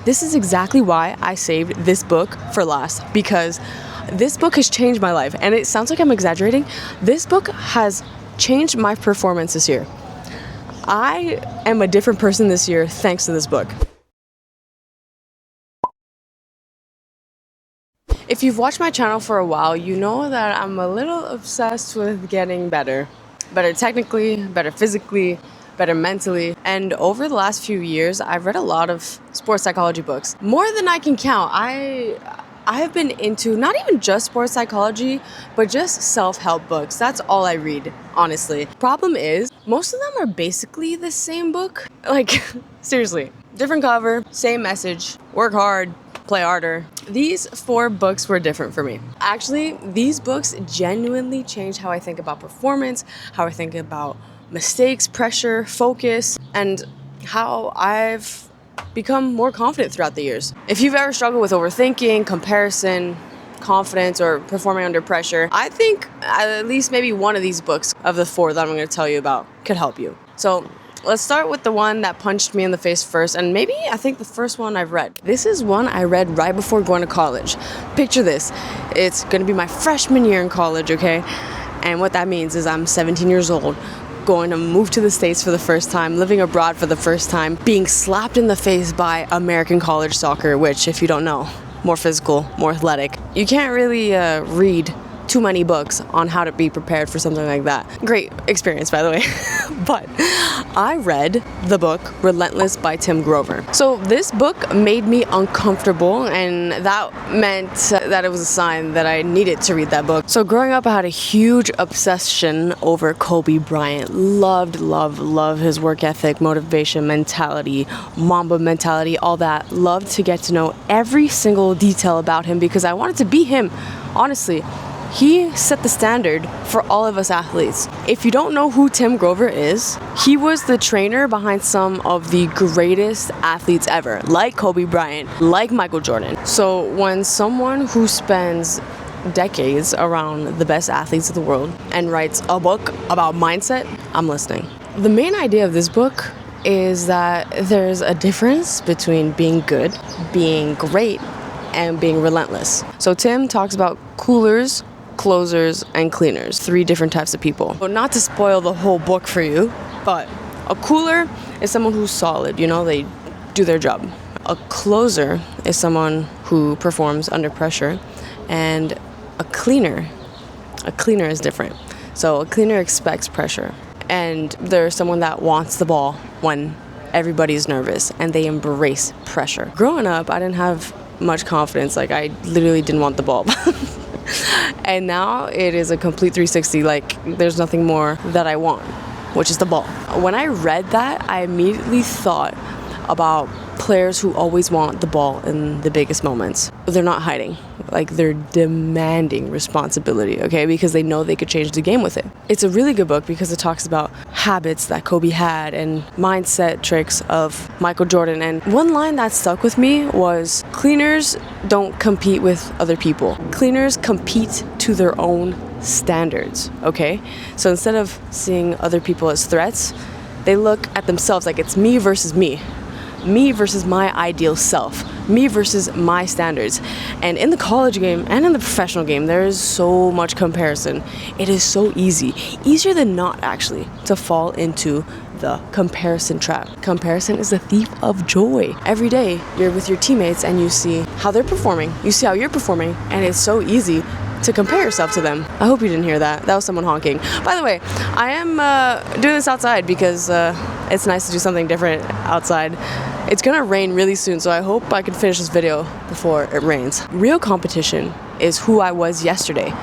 This is exactly why I saved this book for last, because this book has changed my life. And it sounds like I'm exaggerating. This book has changed my performance this year. I am a different person this year thanks to this book. If you've watched my channel for a while, you know that I'm a little obsessed with getting better. Better technically, better physically, better mentally. And over the last few years, I've read a lot of sports psychology books. More than I can count. I have been into not even just sports psychology, but just self-help books. That's all I read, honestly. Problem is, most of them are basically the same book. Like, seriously. Different cover, same message, work hard, play harder. These 4 books were different for me. Actually, these books genuinely changed how I think about performance, how I think about mistakes, pressure, focus, and how I've become more confident throughout the years. If you've ever struggled with overthinking, comparison, confidence, or performing under pressure, I think at least maybe one of these books of the 4 that I'm going to tell you about could help you. So let's start with the one that punched me in the face first, and maybe I think the first one I've read. This is one I read right before going to college. Picture this. It's going to be my freshman year in college, okay? And what that means is I'm 17 years old, going to move to the States for the first time, living abroad for the first time, being slapped in the face by American college soccer, which, if you don't know, more physical, more athletic. You can't really read too many books on how to be prepared for something like that. Great experience, by the way. But I read the book Relentless by Tim Grover. So this book made me uncomfortable, and that meant that it was a sign that I needed to read that book. So growing up, I had a huge obsession over Kobe Bryant. Loved his work ethic, motivation, mentality, Mamba mentality, all that. Loved to get to know every single detail about him because I wanted to be him, honestly. He set the standard for all of us athletes. If you don't know who Tim Grover is, he was the trainer behind some of the greatest athletes ever, like Kobe Bryant, like Michael Jordan. So when someone who spends decades around the best athletes of the world and writes a book about mindset, I'm listening. The main idea of this book is that there's a difference between being good, being great, and being relentless. So Tim talks about coolers, closers, and cleaners, 3 different types of people. So not to spoil the whole book for you, but a cooler is someone who's solid, they do their job. A closer is someone who performs under pressure, and a cleaner is different. So a cleaner expects pressure, and there's someone that wants the ball when everybody's nervous, and they embrace pressure. Growing up, I didn't have much confidence. Like, I literally didn't want the ball. And now it is a complete 360. Like, there's nothing more that I want, which is the ball. When I read that, I immediately thought about players who always want the ball in the biggest moments. They're not hiding. Like, they're demanding responsibility, okay? Because they know they could change the game with it. It's a really good book because it talks about habits that Kobe had and mindset tricks of Michael Jordan. And one line that stuck with me was, cleaners don't compete with other people. Cleaners compete to their own standards, okay? So instead of seeing other people as threats, they look at themselves like it's me versus me. Me versus my ideal self, me versus my standards. And in the college game and in the professional game, there is so much comparison. It is so easier than not, actually, to fall into the comparison trap. Comparison is the thief of joy. Every day you're with your teammates and you see how they're performing, you see how you're performing, and it's so easy to compare yourself to them. I hope you didn't hear that. That was someone honking. By the way, I am doing this outside because it's nice to do something different outside. It's gonna rain really soon, so I hope I can finish this video before it rains. Real competition is who I was yesterday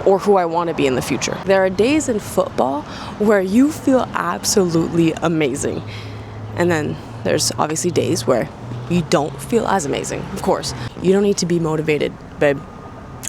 or who I want to be in the future. There are days in football where you feel absolutely amazing. And then there's obviously days where you don't feel as amazing. Of course, you don't need to be motivated, babe.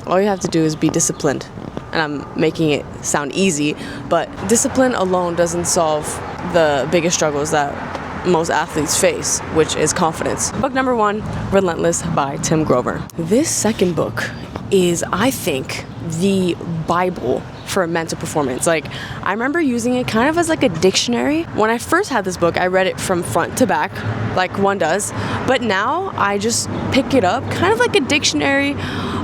All you have to do is be disciplined. And I'm making it sound easy, but discipline alone doesn't solve the biggest struggles that most athletes face, which is confidence. Book number 1, Relentless by Tim Grover. This second book is, I think, the Bible for mental performance. Like, I remember using it kind of as like a dictionary. When I first had this book, I read it from front to back, like one does. But now I just pick it up, kind of like a dictionary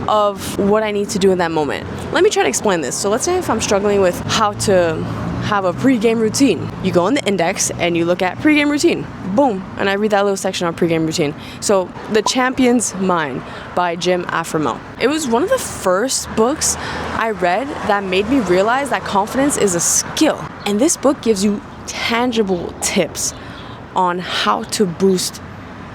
of what I need to do in that moment. Let me try to explain this. So let's say if I'm struggling with how to have a pregame routine. You go in the index and you look at pregame routine. Boom. And I read that little section on pregame routine. So The Champion's Mind by Jim Afremow. It was one of the first books I read that made me realize that confidence is a skill. And this book gives you tangible tips on how to boost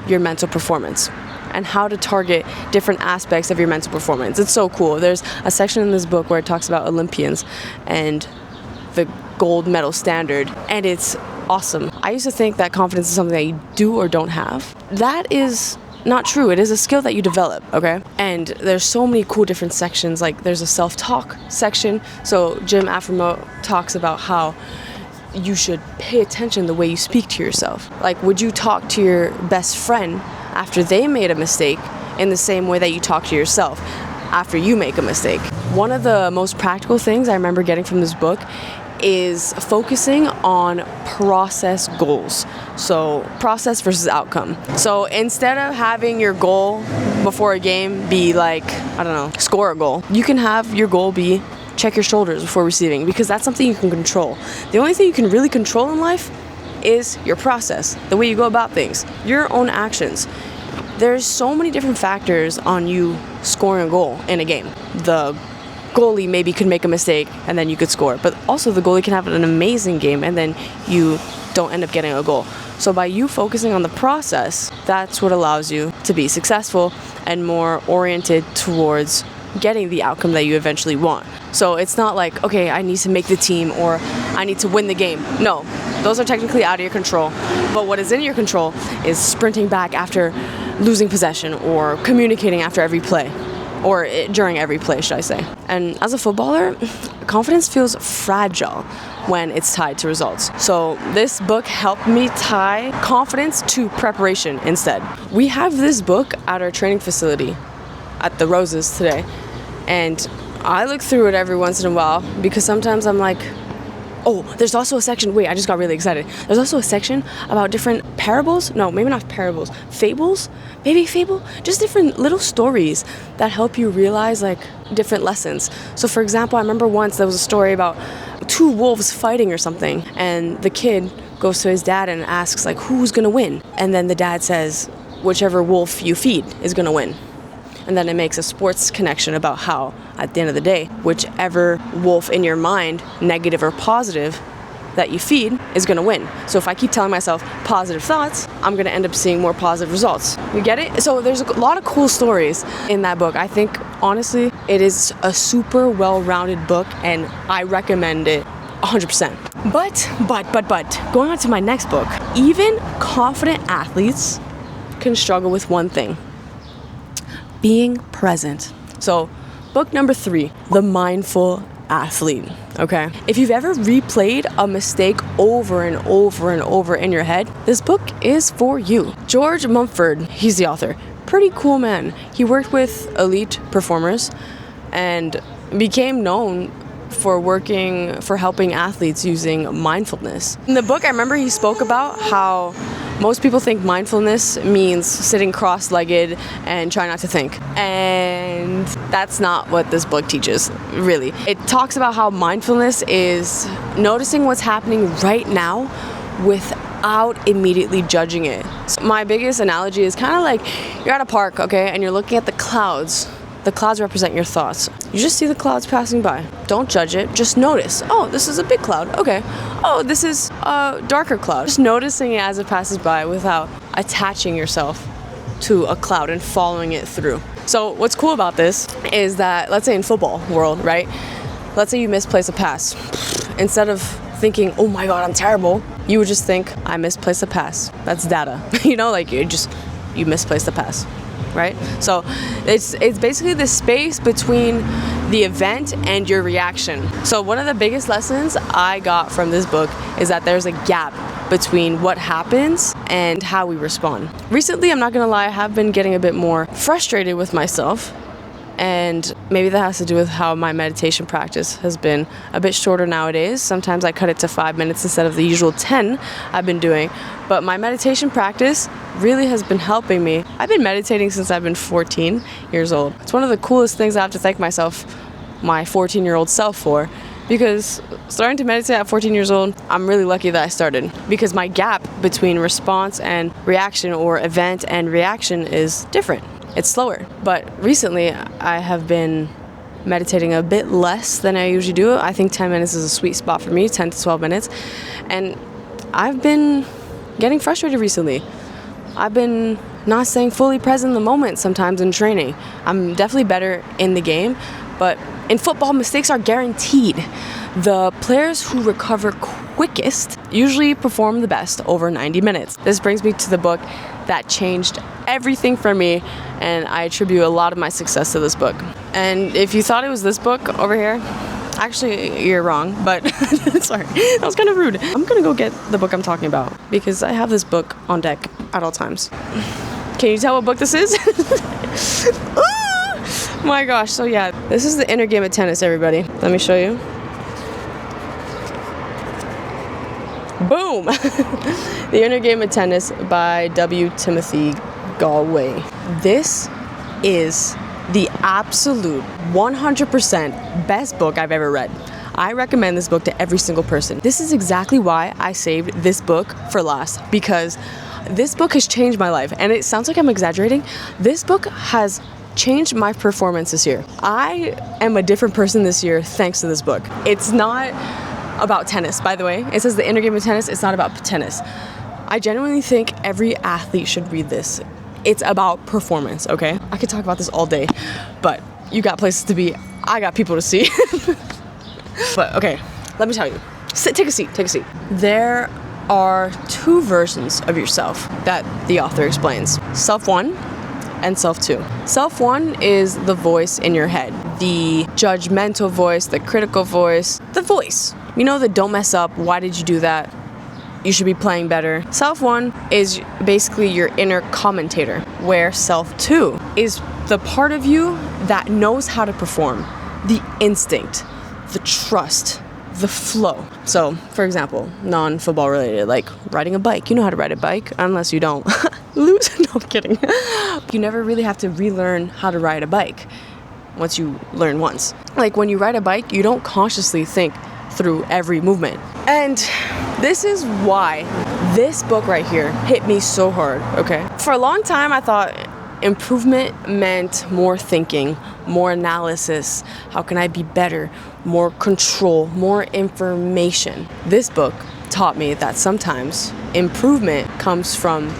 your mental performance and how to target different aspects of your mental performance. It's so cool. There's a section in this book where it talks about Olympians and the gold medal standard, and it's awesome. I used to think that confidence is something that you do or don't have. That is not true. It is a skill that you develop, okay? And there's so many cool different sections. Like, there's a self-talk section. So Jim Afremow talks about how you should pay attention the way you speak to yourself. Like, would you talk to your best friend after they made a mistake in the same way that you talk to yourself after you make a mistake? One of the most practical things I remember getting from this book is focusing on process goals. So process versus outcome. So instead of having your goal before a game be like, I don't know, score a goal, you can have your goal be check your shoulders before receiving, because that's something you can control. The only thing you can really control in life is your process, the way you go about things, your own actions. There's so many different factors on you scoring a goal in a game. The goalie maybe could make a mistake and then you could score, but also the goalie can have an amazing game and then you don't end up getting a goal. So by you focusing on the process, that's what allows you to be successful and more oriented towards getting the outcome that you eventually want. So it's not like, okay, I need to make the team or I need to win the game. No, those are technically out of your control. But what is in your control is sprinting back after losing possession or communicating after every play. Or during every play, should I say. And as a footballer, confidence feels fragile when it's tied to results. So this book helped me tie confidence to preparation instead. We have this book at our training facility at the Roses today, and I look through it every once in a while because sometimes I'm like, oh, there's also a section, wait, I just got really excited. There's also a section about different parables. No, maybe not parables. Fables? Maybe fable? Just different little stories that help you realize like different lessons. So for example, I remember once there was a story about two wolves fighting or something, and the kid goes to his dad and asks like, who's gonna win? And then the dad says, whichever wolf you feed is gonna win. And then it makes a sports connection about how, at the end of the day, whichever wolf in your mind, negative or positive, that you feed is going to win. So if I keep telling myself positive thoughts, I'm going to end up seeing more positive results. You get it? So there's a lot of cool stories in that book. I think, honestly, it is a super well-rounded book, and I recommend it 100%. But, going on to my next book, even confident athletes can struggle with one thing: being present. So, book number 3, The Mindful Athlete. Okay? If you've ever replayed a mistake over and over and over in your head, this book is for you. George Mumford, he's the author. Pretty cool man. He worked with elite performers and became known for helping athletes using mindfulness. In the book, I remember he spoke about how most people think mindfulness means sitting cross-legged and trying not to think. And that's not what this book teaches, really. It talks about how mindfulness is noticing what's happening right now without immediately judging it. So my biggest analogy is kind of like you're at a park, okay, and you're looking at the clouds. The clouds represent your thoughts. You just see the clouds passing by. Don't judge it, just notice. Oh, this is a big cloud, okay. Oh, this is a darker cloud. Just noticing it as it passes by without attaching yourself to a cloud and following it through. So what's cool about this is that, let's say in football world, right? Let's say you misplace a pass. Instead of thinking, oh my God, I'm terrible, you would just think, I misplaced a pass. That's data. You know, like you misplaced a pass. Right? So it's basically the space between the event and your reaction. So one of the biggest lessons I got from this book is that there's a gap between what happens and how we respond. Recently, I'm not gonna lie, I have been getting a bit more frustrated with myself And maybe that has to do with how my meditation practice has been a bit shorter nowadays. Sometimes I cut it to 5 minutes instead of the usual 10 I've been doing. But my meditation practice really has been helping me. I've been meditating since I've been 14 years old. It's one of the coolest things I have to thank myself, my 14-year-old self, for. Because starting to meditate at 14 years old, I'm really lucky that I started. Because my gap between response and reaction, or event and reaction, is different. It's slower. But recently, I have been meditating a bit less than I usually do. I think 10 minutes is a sweet spot for me, 10 to 12 minutes. And I've been getting frustrated recently. I've been not staying fully present in the moment sometimes in training. I'm definitely better in the game, but in football, mistakes are guaranteed. The players who recover quickest usually perform the best over 90 minutes. This brings me to the book that changed everything for me, and I attribute a lot of my success to this book. And if you thought it was this book over here, actually, you're wrong, but sorry, that was kind of rude. I'm gonna go get the book I'm talking about because I have this book on deck at all times. Can you tell what book this is? Oh my gosh, so yeah, this is The Inner Game of Tennis, everybody. Let me show you. Boom! The Inner Game of Tennis by W. Timothy Galway. This is the absolute 100% best book I've ever read. I recommend this book to every single person. This is exactly why I saved this book for last, because this book has changed my life. And it sounds like I'm exaggerating. This book has changed my performance this year. I am a different person this year thanks to this book. It's not about tennis, by the way. It says The Inner Game of Tennis. It's not about tennis. I genuinely think every athlete should read this. It's about performance, okay? I could talk about this all day, but you got places to be. I got people to see. But okay, let me tell you. Take a seat. There are two versions of yourself that the author explains. Self 1 and Self 2. Self 1 is the voice in your head. The judgmental voice, the critical voice, the voice. You know, the don't mess up, why did you do that? You should be playing better. Self 1 is basically your inner commentator, where Self 2 is the part of you that knows how to perform. The instinct, the trust, the flow. So, for example, non-football related, like riding a bike. You know how to ride a bike, unless you don't. Lose? No, I'm kidding. You never really have to relearn how to ride a bike once you learn once. Like when you ride a bike, you don't consciously think through every movement. And this is why this book right here hit me so hard, okay? For a long time, I thought improvement meant more thinking, more analysis. How can I be better? More control, more information. This book taught me that sometimes improvement comes from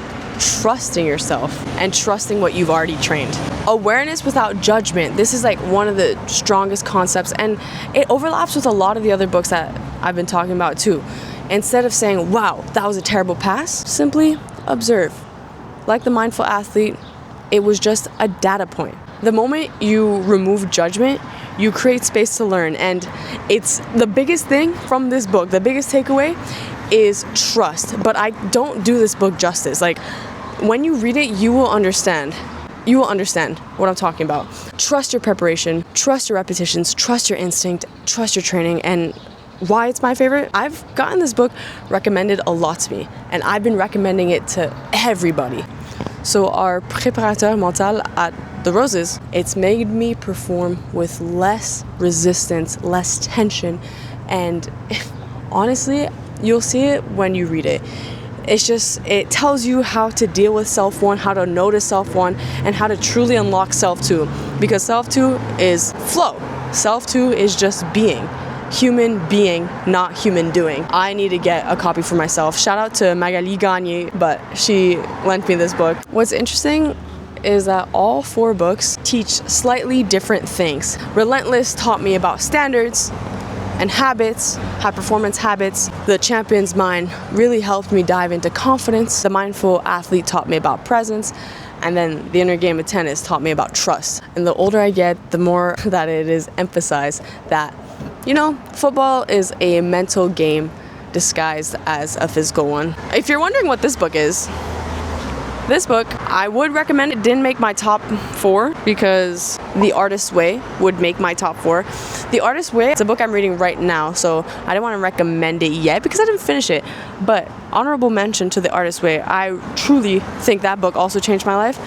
trusting yourself and trusting what you've already trained. Awareness without judgment. This is like one of the strongest concepts, and it overlaps with a lot of the other books that I've been talking about too. Instead of saying, wow, that was a terrible pass, simply observe. Like the mindful athlete, it was just a data point. The moment you remove judgment, you create space to learn. And it's the biggest thing from this book, the biggest takeaway is trust. But I don't do this book justice. Like, when you read it, you will understand. You will understand what I'm talking about. Trust your preparation, trust your repetitions, trust your instinct, trust your training. And why it's my favorite? I've gotten this book recommended a lot to me, and I've been recommending it to everybody. So our préparateur mental at the Roses, it's made me perform with less resistance, less tension, and honestly, you'll see it when you read it. It tells you how to deal with Self 1, how to notice Self 1, and how to truly unlock Self 2. Because Self 2 is flow. Self 2 is just being. Human being, not human doing. I need to get a copy for myself. Shout out to Magali Gagne, but she lent me this book. What's interesting is that all 4 books teach slightly different things. Relentless taught me about standards and habits, high performance habits. The Champion's Mind really helped me dive into confidence. The Mindful Athlete taught me about presence. And then The Inner Game of Tennis taught me about trust. And the older I get, the more that it is emphasized that, you know, football is a mental game disguised as a physical one. If you're wondering what this book is, this book, I would recommend it. Didn't make my top 4 because The Artist's Way would make my top 4. The Artist's Way, it's a book I'm reading right now, so I didn't want to recommend it yet because I didn't finish it. But honorable mention to The Artist's Way. I truly think that book also changed my life,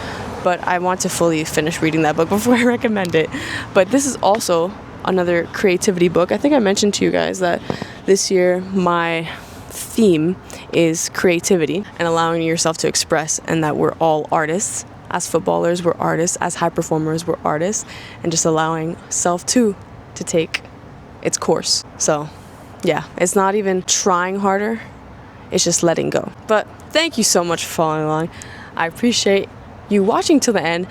but I want to fully finish reading that book before I recommend it. But this is also another creativity book. I think I mentioned to you guys that this year my theme is creativity and allowing yourself to express, and that we're all artists. As footballers, we're artists. As high performers, we're artists. And just allowing self to take its course. So yeah, it's not even trying harder, it's just letting go. But thank you so much for following along. I appreciate you watching till the end.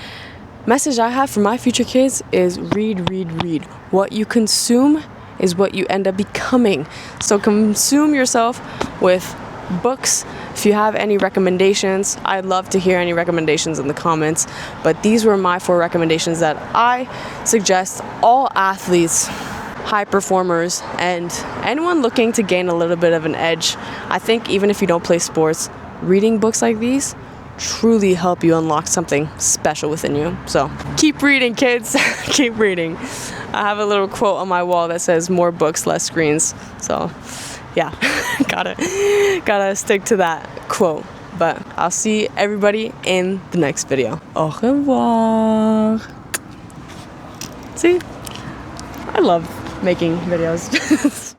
Message I have for my future kids is read, read, read. What you consume is what you end up becoming. So consume yourself with books. If you have any recommendations, I'd love to hear any recommendations in the comments. But these were my 4 recommendations that I suggest all athletes, high performers, and anyone looking to gain a little bit of an edge. I think even if you don't play sports, reading books like these truly help you unlock something special within you. So keep reading, kids. Keep reading. I have a little quote on my wall that says more books, less screens. So yeah, gotta stick to that quote. But I'll see everybody in the next video. Au revoir. See, I love making videos.